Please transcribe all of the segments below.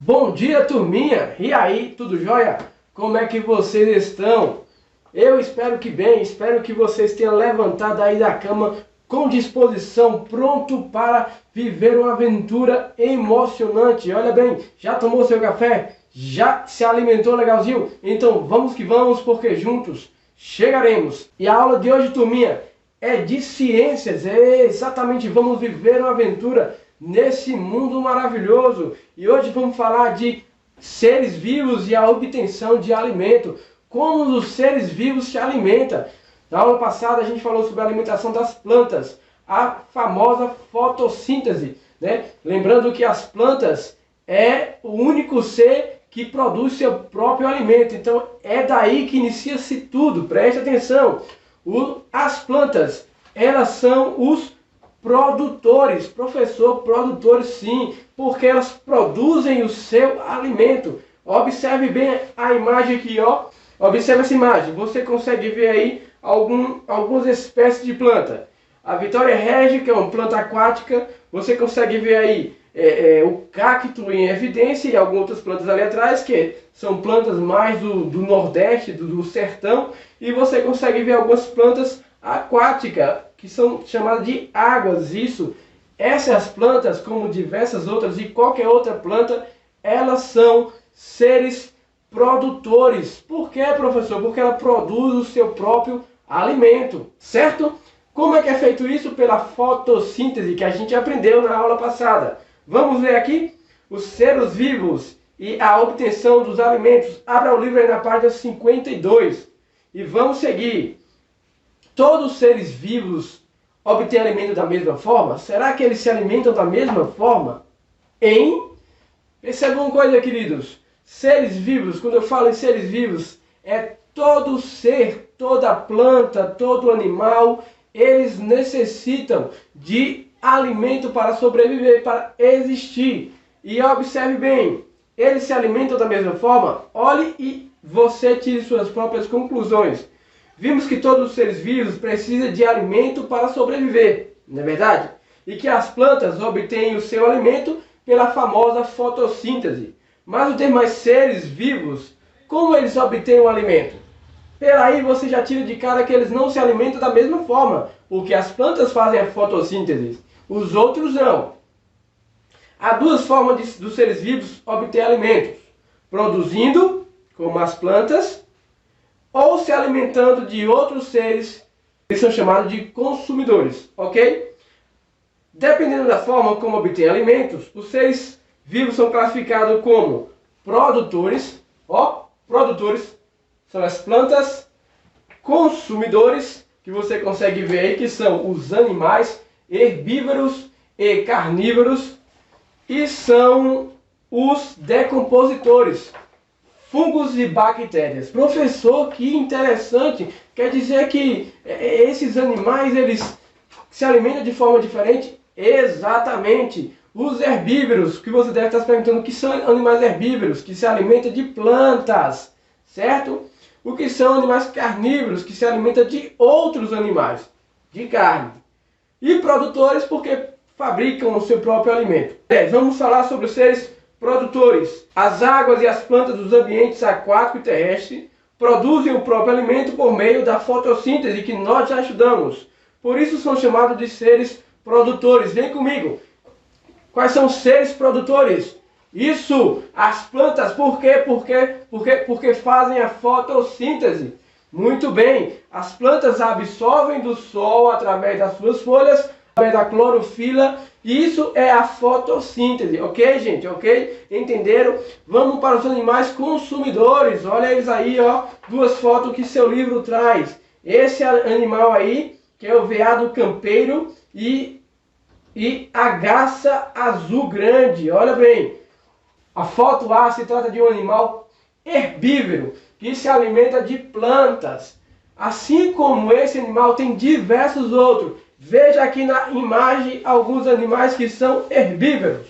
Bom dia, turminha! E aí, tudo jóia? Como é que vocês estão? Eu espero que bem, espero que vocês tenham levantado aí da cama com disposição, pronto para viver uma aventura emocionante. Olha bem, já tomou seu café? Já se alimentou legalzinho? Então vamos que vamos, porque juntos chegaremos. E a aula de hoje, turminha, é de ciências. Exatamente, vamos viver uma aventura nesse mundo maravilhoso. E hoje vamos falar de seres vivos e a obtenção de alimento. Como os seres vivos se alimentam. Na aula passada a gente falou sobre a alimentação das plantas, a famosa fotossíntese, né? Lembrando que as plantas é o único ser que produz seu próprio alimento. Então é daí que inicia-se tudo. Preste atenção. As plantas, elas são os produtores, professor, produtores sim, porque elas produzem o seu alimento. Observe bem a imagem aqui, ó. Observe essa imagem, você consegue ver aí algumas espécies de planta. A Vitória Regia, que é uma planta aquática, você consegue ver aí o cacto em evidência e algumas outras plantas ali atrás, que são plantas mais do Nordeste, do sertão, e você consegue ver algumas plantas aquáticas, que são chamadas de águas. Essas plantas, como diversas outras e qualquer outra planta, elas são seres produtores. Por quê, professor? Porque ela produz o seu próprio alimento, certo? Como é que é feito isso? Pela fotossíntese, que a gente aprendeu na aula passada. Vamos ver aqui os seres vivos e a obtenção dos alimentos. Abra o livro aí na página 52 e vamos seguir. Todos os seres vivos obtêm alimento da mesma forma? Será que eles se alimentam da mesma forma? Percebam uma coisa, queridos. Seres vivos, quando eu falo em seres vivos, é todo ser, toda planta, todo animal, eles necessitam de alimento para sobreviver, para existir. E observe bem, eles se alimentam da mesma forma? Olhe e você tire suas próprias conclusões. Vimos que todos os seres vivos precisam de alimento para sobreviver, não é verdade? E que as plantas obtêm o seu alimento pela famosa fotossíntese. Mas os demais seres vivos, como eles obtêm o alimento? Pelaí você já tira de cara que eles não se alimentam da mesma forma, porque as plantas fazem a fotossíntese, os outros não. Há duas formas dos seres vivos obter alimentos: produzindo, como as plantas, ou se alimentando de outros seres, eles são chamados de consumidores, ok? Dependendo da forma como obtém alimentos, os seres vivos são classificados como produtores, produtores são as plantas, consumidores, que você consegue ver aí, que são os animais herbívoros e carnívoros, e são os decompositores, fungos e bactérias. Professor, que interessante! Quer dizer que esses animais, eles se alimentam de forma diferente? Exatamente! Os herbívoros, que você deve estar se perguntando, o que são animais herbívoros? Que se alimentam de plantas, certo? O que são animais carnívoros? Que se alimentam de outros animais, de carne. E produtores, porque fabricam o seu próprio alimento. Vamos falar sobre os seres produtores. As águas e as plantas dos ambientes aquático e terrestre produzem o próprio alimento por meio da fotossíntese, que nós já estudamos. Por isso são chamados de seres produtores. Vem comigo. Quais são os seres produtores? Isso, as plantas. Por quê? Porque fazem a fotossíntese. Muito bem. As plantas absorvem do sol através das suas folhas, através da clorofila. Isso é a fotossíntese, ok, gente? Ok? Entenderam? Vamos para os animais consumidores. Olha eles aí, ó. Duas fotos que seu livro traz. Esse animal aí, que é o veado campeiro e a garça azul grande. Olha bem. A foto A se trata de um animal herbívoro que se alimenta de plantas. Assim como esse animal, tem diversos outros. Veja aqui na imagem alguns animais que são herbívoros.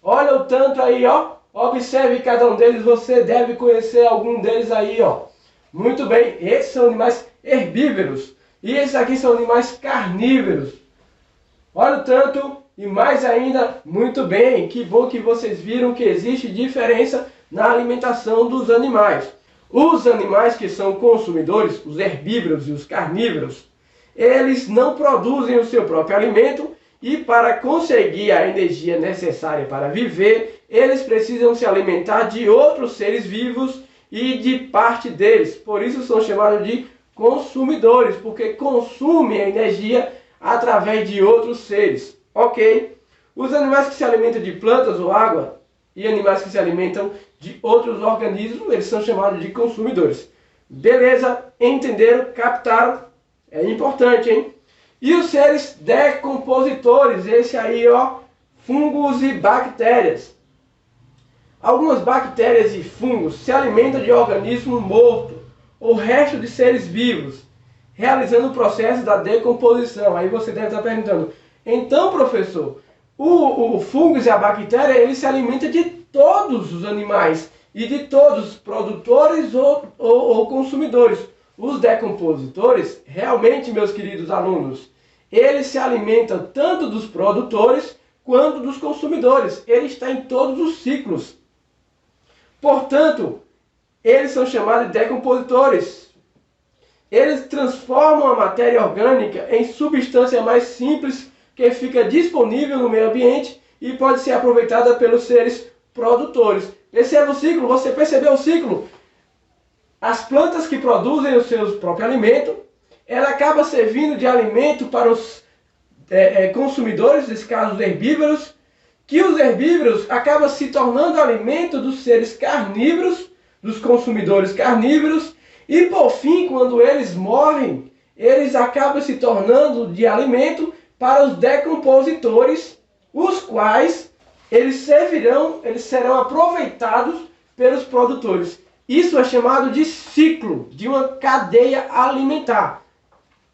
Olha o tanto aí, ó. Observe cada um deles, você deve conhecer algum deles aí, ó. Muito bem, esses são animais herbívoros. E esses aqui são animais carnívoros. Olha o tanto E mais ainda, muito bem, que bom que vocês viram que existe diferença na alimentação dos animais. Os animais que são consumidores, os herbívoros e os carnívoros, eles não produzem o seu próprio alimento e para conseguir a energia necessária para viver, eles precisam se alimentar de outros seres vivos e de parte deles. Por isso são chamados de consumidores, porque consumem a energia através de outros seres. Ok? Os animais que se alimentam de plantas ou água e animais que se alimentam de outros organismos, eles são chamados de consumidores. Beleza? Entenderam? Captaram? É importante, hein? E os seres decompositores, esse aí, ó, fungos e bactérias. Algumas bactérias e fungos se alimentam de organismo morto ou resto de seres vivos, realizando o processo da decomposição. Aí você deve estar perguntando, então, professor, o fungos e a bactéria, ele se alimenta de todos os animais e de todos os produtores ou consumidores. Os decompositores, realmente, meus queridos alunos, eles se alimentam tanto dos produtores quanto dos consumidores. Ele está em todos os ciclos. Portanto, eles são chamados de decompositores. Eles transformam a matéria orgânica em substância mais simples que fica disponível no meio ambiente e pode ser aproveitada pelos seres produtores. Perceba o ciclo? Você percebeu o ciclo? As plantas que produzem o seu próprio alimento, ela acaba servindo de alimento para os consumidores, nesse caso os herbívoros, que os herbívoros acabam se tornando alimento dos seres carnívoros, dos consumidores carnívoros, e por fim, quando eles morrem, eles acabam se tornando de alimento para os decompositores, os quais eles serão aproveitados pelos produtores. Isso é chamado de ciclo, de uma cadeia alimentar.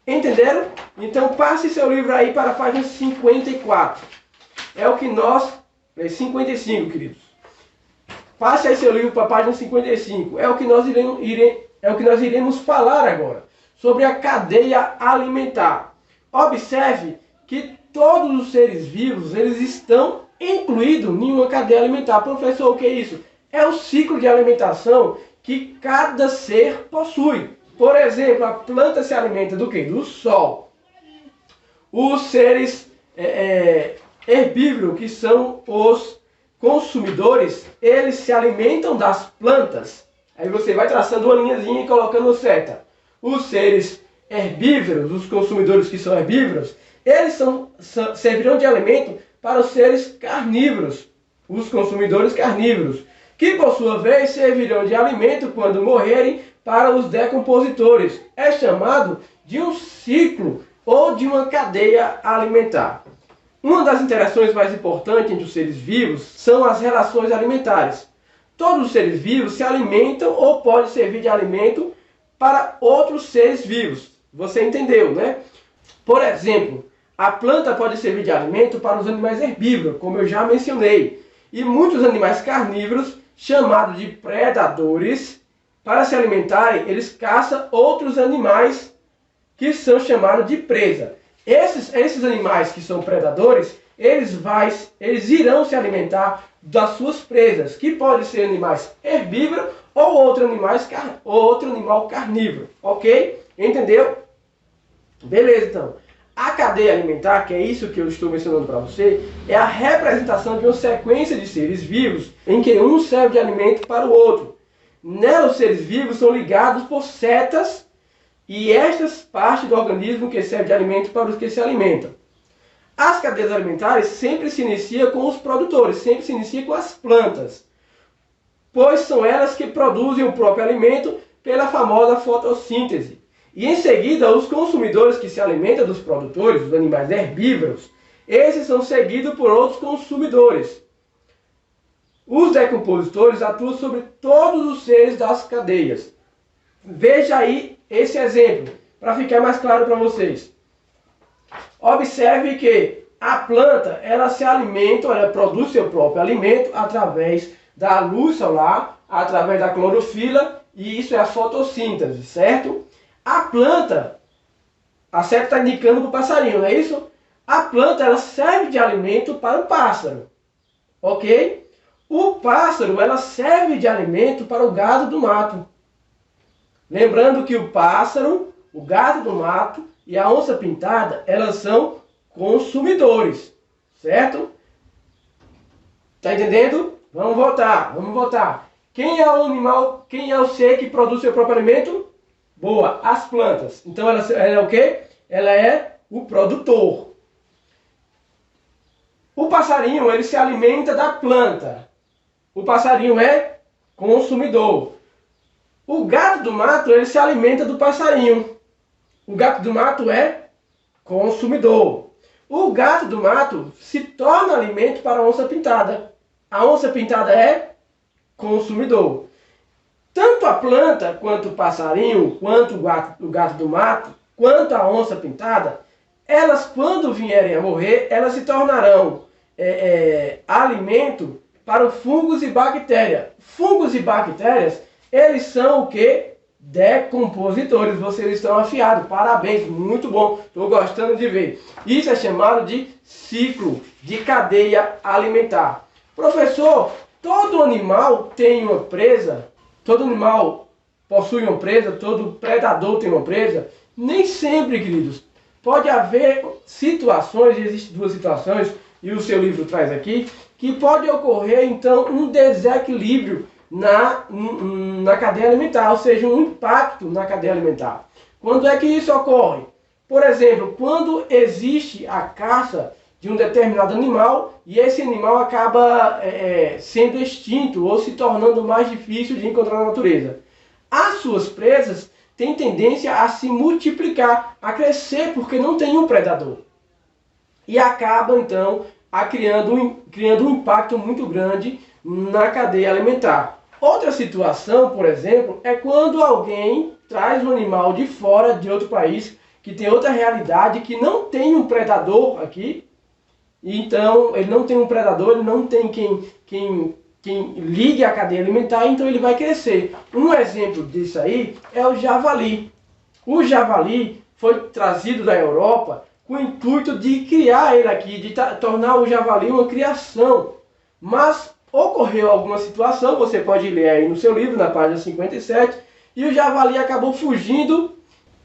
Entenderam? Então passe seu livro aí para a página 54. É o que nós... 55, queridos. Passe aí seu livro para a página 55. É o que nós iremos falar agora. Sobre a cadeia alimentar. Observe que todos os seres vivos, eles estão incluídos em uma cadeia alimentar. Professor, o que é isso? É o ciclo de alimentação que cada ser possui. Por exemplo, a planta se alimenta do quê? Do sol. Os seres herbívoros, que são os consumidores, eles se alimentam das plantas. Aí você vai traçando uma linhazinha e colocando seta. Os seres herbívoros, os consumidores que são herbívoros, eles servirão de alimento para os seres carnívoros, os consumidores carnívoros, que por sua vez servirão de alimento quando morrerem para os decompositores. É chamado de um ciclo ou de uma cadeia alimentar. Uma das interações mais importantes entre os seres vivos são as relações alimentares. Todos os seres vivos se alimentam ou podem servir de alimento para outros seres vivos. Você entendeu, né? Por exemplo, a planta pode servir de alimento para os animais herbívoros, como eu já mencionei. E muitos animais carnívoros, chamados de predadores, para se alimentarem, eles caçam outros animais que são chamados de presa. Esses animais que são predadores, eles irão se alimentar das suas presas, que podem ser animais herbívoros ou outro animal carnívoro. Ok? Entendeu? Beleza, então. A cadeia alimentar, que é isso que eu estou mencionando para você, é a representação de uma sequência de seres vivos em que um serve de alimento para o outro. Nela, os seres vivos são ligados por setas e estas partes do organismo que servem de alimento para os que se alimentam. As cadeias alimentares sempre se iniciam com os produtores, sempre se iniciam com as plantas, pois são elas que produzem o próprio alimento pela famosa fotossíntese. E em seguida, os consumidores que se alimentam dos produtores, os animais herbívoros, esses são seguidos por outros consumidores. Os decompositores atuam sobre todos os seres das cadeias. Veja aí esse exemplo, para ficar mais claro para vocês. Observe que a planta, ela se alimenta, ela produz seu próprio alimento através da luz solar, através da clorofila, e isso é a fotossíntese, certo? A planta, a seta está indicando para o passarinho, não é isso? A planta ela serve de alimento para o pássaro, ok? O pássaro ela serve de alimento para o gado do mato. Lembrando que o pássaro, o gado do mato e a onça-pintada, elas são consumidores, certo? Tá entendendo? Vamos voltar. Quem é o animal, quem é o ser que produz seu próprio alimento? Boa, as plantas. Então ela é o quê? Ela é o produtor. O passarinho, ele se alimenta da planta. O passarinho é consumidor. O gato do mato, ele se alimenta do passarinho. O gato do mato é consumidor. O gato do mato se torna alimento para a onça-pintada. A onça-pintada é consumidor. Tanto a planta, quanto o passarinho, quanto o gato do mato, quanto a onça-pintada, elas, quando vierem a morrer, elas se tornarão alimento para os fungos e bactérias. Fungos e bactérias, eles são o que? Decompositores. Vocês estão afiados. Parabéns, muito bom. Estou gostando de ver. Isso é chamado de ciclo de cadeia alimentar. Professor, todo animal tem uma presa? Todo animal possui uma presa? Todo predador tem uma presa? Nem sempre, queridos. Pode haver situações, existem duas situações, e o seu livro traz aqui, que pode ocorrer, então, um desequilíbrio na cadeia alimentar, ou seja, um impacto na cadeia alimentar. Quando é que isso ocorre? Por exemplo, quando existe a caça de um determinado animal e esse animal acaba sendo extinto ou se tornando mais difícil de encontrar na natureza. As suas presas têm tendência a se multiplicar, a crescer, porque não tem um predador. E acaba, então, criando um impacto muito grande na cadeia alimentar. Outra situação, por exemplo, é quando alguém traz um animal de fora, de outro país, que tem outra realidade, que não tem um predador aqui. Então, ele não tem um predador, ele não tem quem ligue a cadeia alimentar, então ele vai crescer. Um exemplo disso aí é o javali. O javali foi trazido da Europa com o intuito de criar ele aqui, de tornar o javali uma criação. Mas ocorreu alguma situação, você pode ler aí no seu livro, na página 57, e o javali acabou fugindo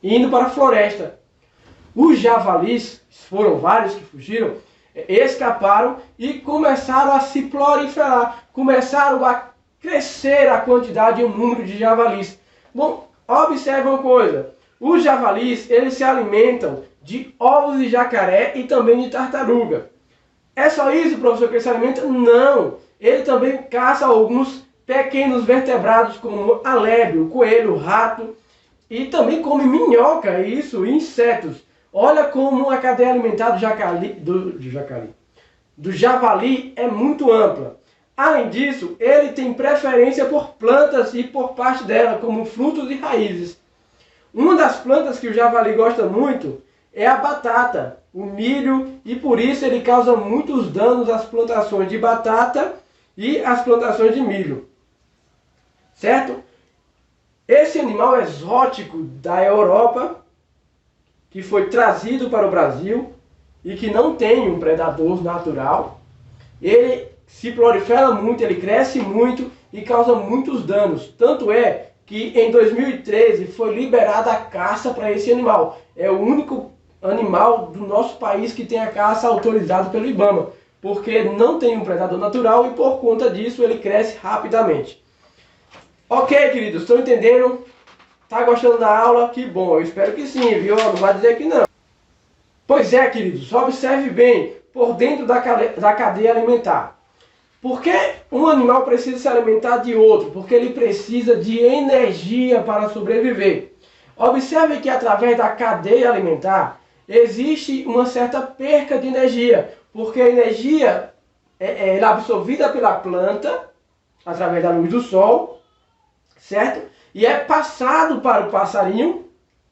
e indo para a floresta. Os javalis, foram vários que fugiram, escaparam e começaram a se proliferar, começaram a crescer a quantidade e o número de javalis. Bom, observe uma coisa, os javalis, eles se alimentam de ovos de jacaré e também de tartaruga. É só isso, professor, que ele se alimenta? Não! Ele também caça alguns pequenos vertebrados, como a lebre, o coelho, o rato, e também come minhoca, isso, e insetos. Olha como a cadeia alimentar do javali é muito ampla. Além disso, ele tem preferência por plantas e por parte dela, como frutos e raízes. Uma das plantas que o javali gosta muito é a batata, o milho, e por isso ele causa muitos danos às plantações de batata e às plantações de milho. Certo? Esse animal exótico da Europa, que foi trazido para o Brasil e que não tem um predador natural, ele se prolifera muito, ele cresce muito e causa muitos danos. Tanto é que em 2013 foi liberada a caça para esse animal. É o único animal do nosso país que tem a caça autorizada pelo IBAMA, porque não tem um predador natural e por conta disso ele cresce rapidamente. Ok, queridos, estão entendendo? Tá gostando da aula? Que bom, eu espero que sim, viu? Não vai dizer que não. Pois é, queridos, observe bem por dentro da cadeia alimentar. Por que um animal precisa se alimentar de outro? Porque ele precisa de energia para sobreviver. Observe que através da cadeia alimentar existe uma certa perca de energia, porque a energia é absorvida pela planta através da luz do sol, certo? E é passado para o passarinho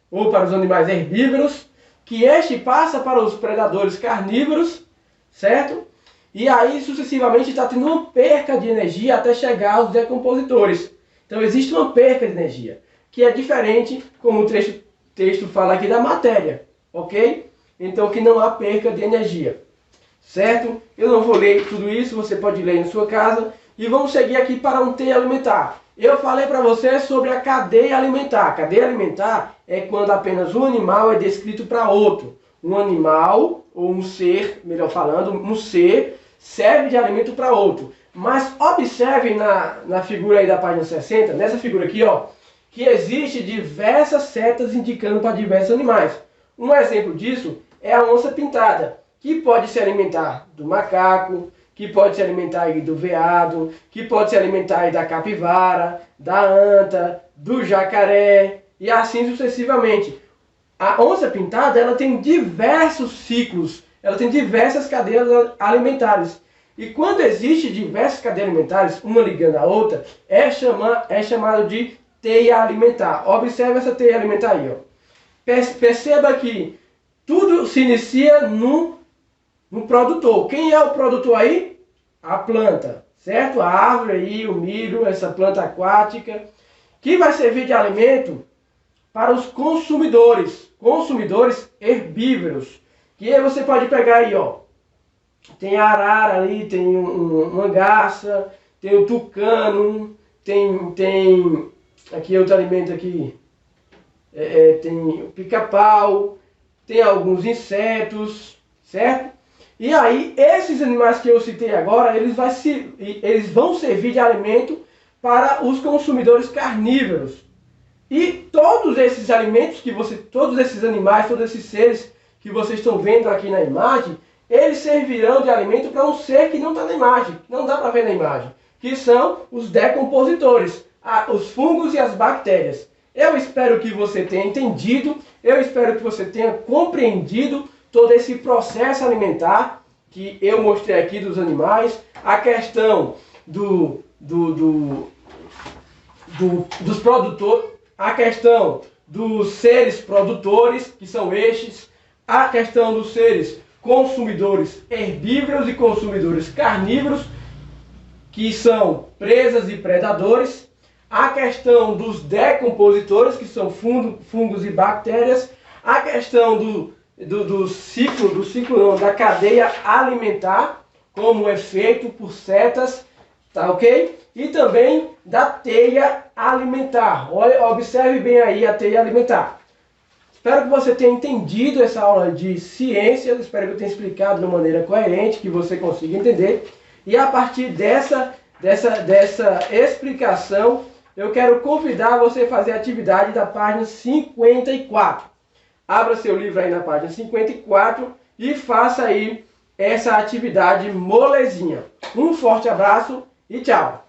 ou para os animais herbívoros, que este passa para os predadores carnívoros, certo? E aí sucessivamente está tendo uma perca de energia até chegar aos decompositores. Então existe uma perca de energia, que é diferente, como o texto fala aqui, da matéria, ok? então que não há perca de energia. Certo? Eu não vou ler tudo isso, você pode ler em sua casa. E vamos seguir aqui para um T alimentar. Eu falei para você sobre a cadeia alimentar. A cadeia alimentar é quando apenas um animal é descrito para outro. Um animal, ou um ser, melhor falando, um ser serve de alimento para outro. Mas observe na figura aí da página 60, nessa figura aqui, ó, que existe diversas setas indicando para diversos animais. Um exemplo disso é a onça pintada, que pode se alimentar do macaco, que pode se alimentar aí do veado, que pode se alimentar aí da capivara, da anta, do jacaré e assim sucessivamente. A onça pintada, ela tem diversos ciclos, ela tem diversas cadeias alimentares. E quando existe diversas cadeias alimentares, uma ligando a outra, é chamado de teia alimentar. Observe essa teia alimentar aí, ó. Perceba que tudo se inicia no produtor. Quem é o produtor aí? A planta, certo? A árvore aí, o milho, essa planta aquática, que vai servir de alimento para os consumidores herbívoros. Que aí você pode pegar aí, ó. Tem a arara ali, tem uma garça, tem o tucano, tem aqui outro alimento aqui, tem o pica-pau, tem alguns insetos, certo? E aí, esses animais que eu citei agora, eles vão servir de alimento para os consumidores carnívoros. E todos esses alimentos todos esses animais, todos esses seres que vocês estão vendo aqui na imagem, eles servirão de alimento para um ser que não está na imagem, que não dá para ver na imagem, que são os decompositores, os fungos e as bactérias. Eu espero que você tenha entendido, eu espero que você tenha compreendido todo esse processo alimentar que eu mostrei aqui dos animais, a questão dos produtores, a questão dos seres produtores, que são estes, a questão dos seres consumidores herbívoros e consumidores carnívoros, que são presas e predadores, a questão dos decompositores, que são fungos e bactérias, a questão do ciclo da cadeia alimentar, como é feito por setas, tá ok? E também da teia alimentar. Olha, observe bem aí a teia alimentar. Espero que você tenha entendido essa aula de ciência, espero que eu tenha explicado de uma maneira coerente, que você consiga entender. E a partir dessa explicação, eu quero convidar você a fazer a atividade da página 54. Abra seu livro aí na página 54 e faça aí essa atividade molezinha. Um forte abraço e tchau!